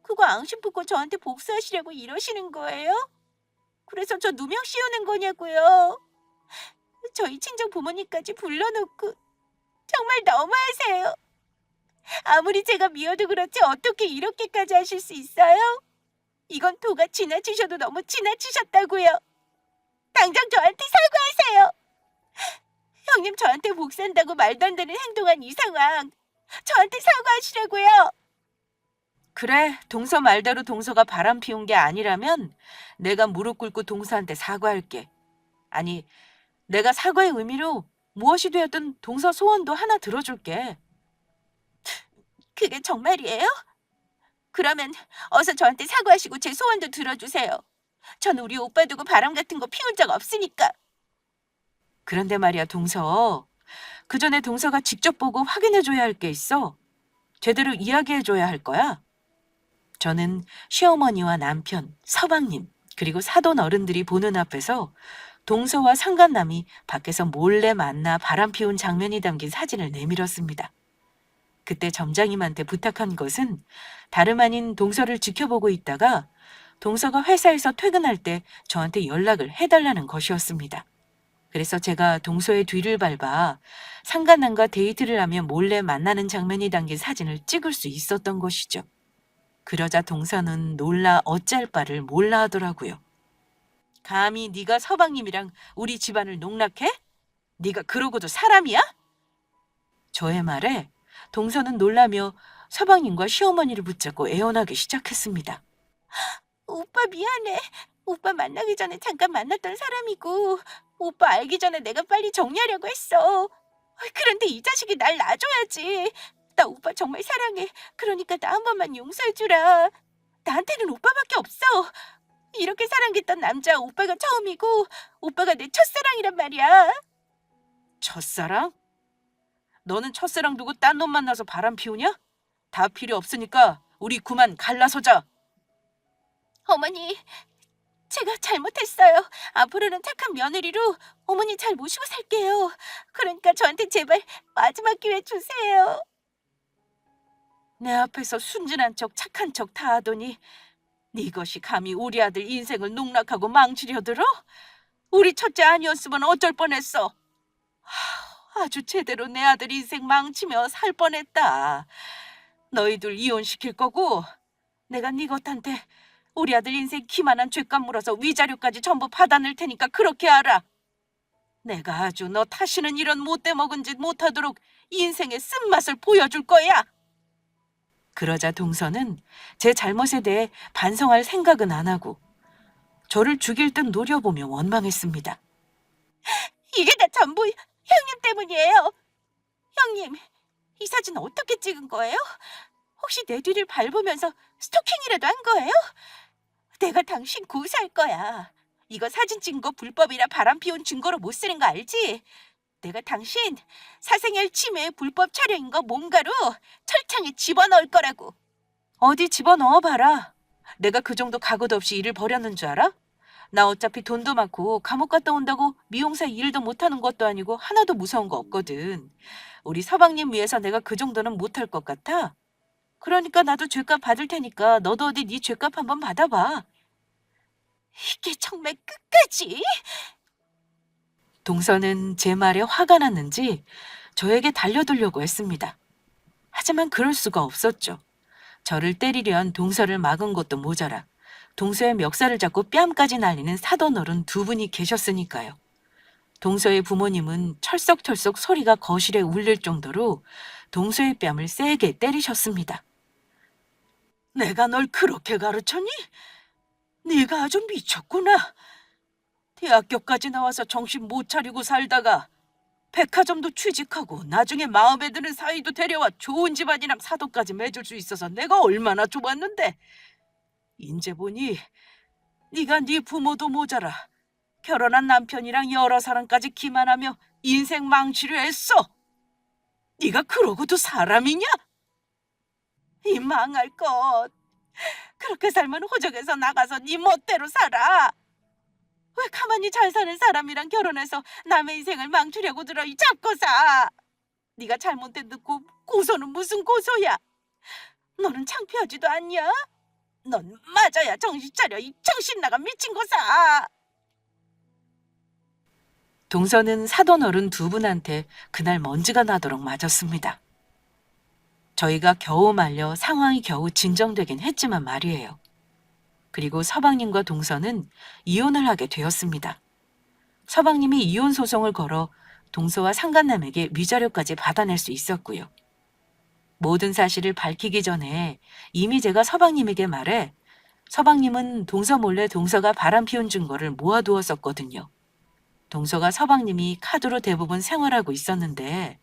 그거 앙심 품고 저한테 복수하시려고 이러시는 거예요? 그래서 저 누명 씌우는 거냐고요? 저희 친정 부모님까지 불러놓고 정말 너무하세요. 아무리 제가 미워도 그렇지 어떻게 이렇게까지 하실 수 있어요? 이건 도가 지나치셔도 너무 지나치셨다고요. 당장 저한테 사과하세요. 형님 저한테 복수한다고 말도 안 되는 행동한 이 상황 저한테 사과하시라고요. 그래, 동서 말대로 동서가 바람 피운 게 아니라면 내가 무릎 꿇고 동서한테 사과할게. 아니, 내가 사과의 의미로 무엇이 되었든 동서 소원도 하나 들어줄게. 그게 정말이에요? 그러면 어서 저한테 사과하시고 제 소원도 들어주세요. 전 우리 오빠 두고 바람 같은 거 피운 적 없으니까. 그런데 말이야, 동서. 그 전에 동서가 직접 보고 확인해줘야 할 게 있어. 제대로 이야기해줘야 할 거야. 저는 시어머니와 남편, 서방님, 그리고 사돈 어른들이 보는 앞에서 동서와 상간남이 밖에서 몰래 만나 바람 피운 장면이 담긴 사진을 내밀었습니다. 그때 점장님한테 부탁한 것은 다름 아닌 동서를 지켜보고 있다가 동서가 회사에서 퇴근할 때 저한테 연락을 해달라는 것이었습니다. 그래서 제가 동서의 뒤를 밟아 상간남과 데이트를 하며 몰래 만나는 장면이 담긴 사진을 찍을 수 있었던 것이죠. 그러자 동서는 놀라 어찌할 바를 몰라 하더라고요. 감히 네가 서방님이랑 우리 집안을 농락해? 네가 그러고도 사람이야? 저의 말에 동서는 놀라며 서방님과 시어머니를 붙잡고 애원하기 시작했습니다. 오빠 미안해. 오빠 만나기 전에 잠깐 만났던 사람이고 오빠 알기 전에 내가 빨리 정리하려고 했어. 그런데 이 자식이 날 놔줘야지. 나 오빠 정말 사랑해. 그러니까 나 한 번만 용서해주라. 나한테는 오빠밖에 없어. 이렇게 사랑했던 남자 오빠가 처음이고 오빠가 내 첫사랑이란 말이야. 첫사랑? 너는 첫사랑 두고 딴 놈 만나서 바람 피우냐? 다 필요 없으니까 우리 그만 갈라서자. 어머니, 제가 잘못했어요. 앞으로는 착한 며느리로 어머니 잘 모시고 살게요. 그러니까 저한테 제발 마지막 기회 주세요. 내 앞에서 순진한 척 착한 척 다 하더니 네 것이 감히 우리 아들 인생을 농락하고 망치려 들어? 우리 첫째 아니었으면 어쩔 뻔했어. 아주 제대로 내 아들 인생 망치며 살 뻔했다. 너희들 이혼시킬 거고 내가 네 것한테 우리 아들 인생 기만한 죄값 물어서 위자료까지 전부 받아낼 테니까 그렇게 알아. 내가 아주 너 다시는 이런 못돼 먹은 짓 못하도록 인생의 쓴맛을 보여줄 거야. 그러자 동서는 제 잘못에 대해 반성할 생각은 안 하고 저를 죽일 듯 노려보며 원망했습니다. 이게 다 전부 형님 때문이에요. 형님, 이 사진 어떻게 찍은 거예요? 혹시 내 뒤를 밟으면서 스토킹이라도 한 거예요? 내가 당신 고소할 거야. 이거 사진 찍은 거 불법이라 바람 피운 증거로 못 쓰는 거 알지? 내가 당신 사생활 침해 불법 촬영인 거 몸가루 철창에 집어넣을 거라고. 어디 집어넣어 봐라. 내가 그 정도 각오도 없이 일을 벌였는 줄 알아? 나 어차피 돈도 많고 감옥 갔다 온다고 미용사 일도 못하는 것도 아니고 하나도 무서운 거 없거든. 우리 서방님 위해서 내가 그 정도는 못할 것 같아. 그러니까 나도 죗값 받을 테니까 너도 어디 네 죗값 한번 받아봐. 이게 정말 끝까지? 동서는 제 말에 화가 났는지 저에게 달려들려고 했습니다. 하지만 그럴 수가 없었죠. 저를 때리려한 동서를 막은 것도 모자라 동서의 멱살을 잡고 뺨까지 날리는 사돈어른 두 분이 계셨으니까요. 동서의 부모님은 철썩철썩 소리가 거실에 울릴 정도로 동서의 뺨을 세게 때리셨습니다. 내가 널 그렇게 가르쳤니? 네가 아주 미쳤구나. 대학교까지 나와서 정신 못 차리고 살다가 백화점도 취직하고 나중에 마음에 드는 사이도 데려와 좋은 집안이랑 사돈까지 맺을 수 있어서 내가 얼마나 좋았는데. 인제 보니 네가 네 부모도 모자라 결혼한 남편이랑 여러 사람까지 기만하며 인생 망치려 했어. 네가 그러고도 사람이냐? 이 망할 것. 그렇게 살면 호적에서 나가서 네 멋대로 살아. 왜 가만히 잘 사는 사람이랑 결혼해서 남의 인생을 망치려고 들어 이 잡고사. 네가 잘못된 듣고 고소는 무슨 고소야. 너는 창피하지도 않냐? 넌 맞아야 정신 차려 이 정신 나간 미친 고사. 동서는 사돈어른 두 분한테 그날 먼지가 나도록 맞았습니다. 저희가 겨우 말려 상황이 겨우 진정되긴 했지만 말이에요. 그리고 서방님과 동서는 이혼을 하게 되었습니다. 서방님이 이혼 소송을 걸어 동서와 상간남에게 위자료까지 받아낼 수 있었고요. 모든 사실을 밝히기 전에 이미 제가 서방님에게 말해 서방님은 동서 몰래 동서가 바람 피운 증거를 모아두었었거든요. 동서가 서방님이 카드로 대부분 생활하고 있었는데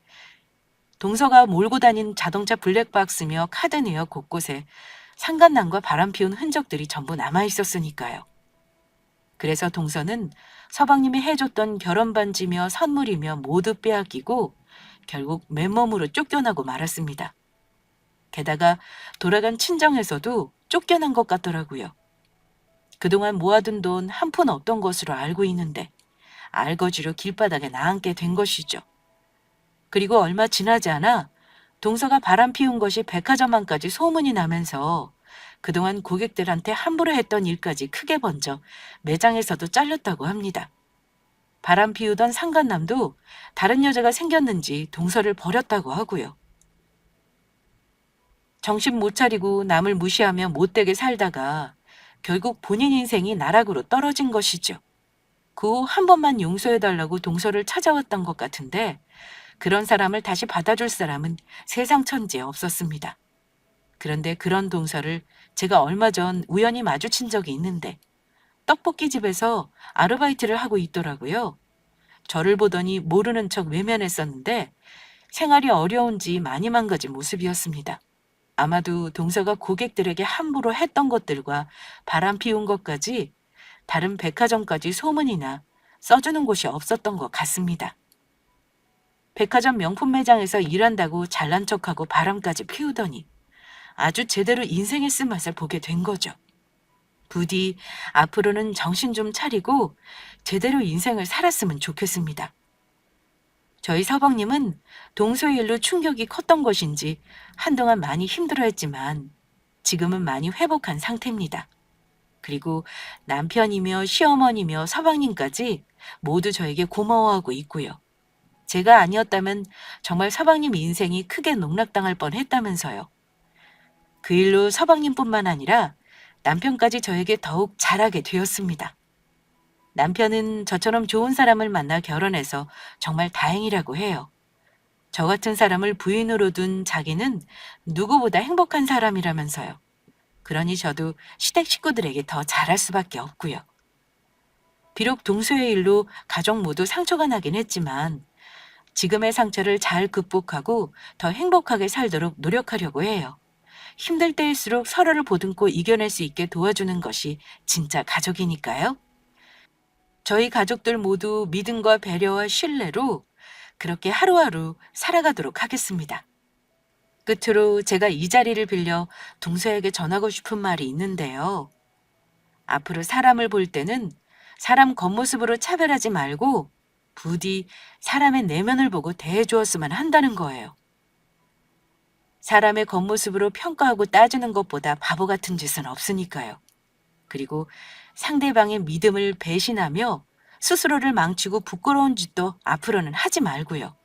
동서가 몰고 다닌 자동차 블랙박스며 카드 내역 곳곳에 상간남과 바람 피운 흔적들이 전부 남아 있었으니까요. 그래서 동서는 서방님이 해줬던 결혼 반지며 선물이며 모두 빼앗기고 결국 맨몸으로 쫓겨나고 말았습니다. 게다가 돌아간 친정에서도 쫓겨난 것 같더라고요. 그동안 모아둔 돈 한 푼 없던 것으로 알고 있는데 알거지로 길바닥에 나앉게 된 것이죠. 그리고 얼마 지나지 않아 동서가 바람 피운 것이 백화점안까지 소문이 나면서 그동안 고객들한테 함부로 했던 일까지 크게 번져 매장에서도 잘렸다고 합니다. 바람 피우던 상간남도 다른 여자가 생겼는지 동서를 버렸다고 하고요. 정신 못 차리고 남을 무시하며 못되게 살다가 결국 본인 인생이 나락으로 떨어진 것이죠. 그 후 한 번만 용서해달라고 동서를 찾아왔던 것 같은데 그런 사람을 다시 받아줄 사람은 세상 천지에 없었습니다. 그런데 그런 동서를 제가 얼마 전 우연히 마주친 적이 있는데 떡볶이 집에서 아르바이트를 하고 있더라고요. 저를 보더니 모르는 척 외면했었는데 생활이 어려운지 많이 망가진 모습이었습니다. 아마도 동서가 고객들에게 함부로 했던 것들과 바람 피운 것까지 다른 백화점까지 소문이 나 써주는 곳이 없었던 것 같습니다. 백화점 명품 매장에서 일한다고 잘난 척하고 바람까지 피우더니 아주 제대로 인생의 쓴맛을 보게 된 거죠. 부디 앞으로는 정신 좀 차리고 제대로 인생을 살았으면 좋겠습니다. 저희 서방님은 동서의 일로 충격이 컸던 것인지 한동안 많이 힘들어했지만 지금은 많이 회복한 상태입니다. 그리고 남편이며 시어머니며 서방님까지 모두 저에게 고마워하고 있고요. 제가 아니었다면 정말 서방님 인생이 크게 농락당할 뻔했다면서요. 그 일로 서방님뿐만 아니라 남편까지 저에게 더욱 잘하게 되었습니다. 남편은 저처럼 좋은 사람을 만나 결혼해서 정말 다행이라고 해요. 저 같은 사람을 부인으로 둔 자기는 누구보다 행복한 사람이라면서요. 그러니 저도 시댁 식구들에게 더 잘할 수밖에 없고요. 비록 동서의 일로 가족 모두 상처가 나긴 했지만 지금의 상처를 잘 극복하고 더 행복하게 살도록 노력하려고 해요. 힘들 때일수록 서로를 보듬고 이겨낼 수 있게 도와주는 것이 진짜 가족이니까요. 저희 가족들 모두 믿음과 배려와 신뢰로 그렇게 하루하루 살아가도록 하겠습니다. 끝으로 제가 이 자리를 빌려 동서에게 전하고 싶은 말이 있는데요. 앞으로 사람을 볼 때는 사람 겉모습으로 차별하지 말고 부디 사람의 내면을 보고 대해 주었으면 한다는 거예요. 사람의 겉모습으로 평가하고 따지는 것보다 바보 같은 짓은 없으니까요. 그리고 상대방의 믿음을 배신하며 스스로를 망치고 부끄러운 짓도 앞으로는 하지 말고요.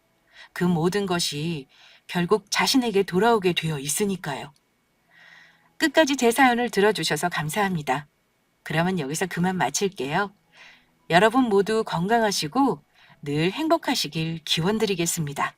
그 모든 것이 결국 자신에게 돌아오게 되어 있으니까요. 끝까지 제 사연을 들어주셔서 감사합니다. 그러면 여기서 그만 마칠게요. 여러분 모두 건강하시고 늘 행복하시길 기원드리겠습니다.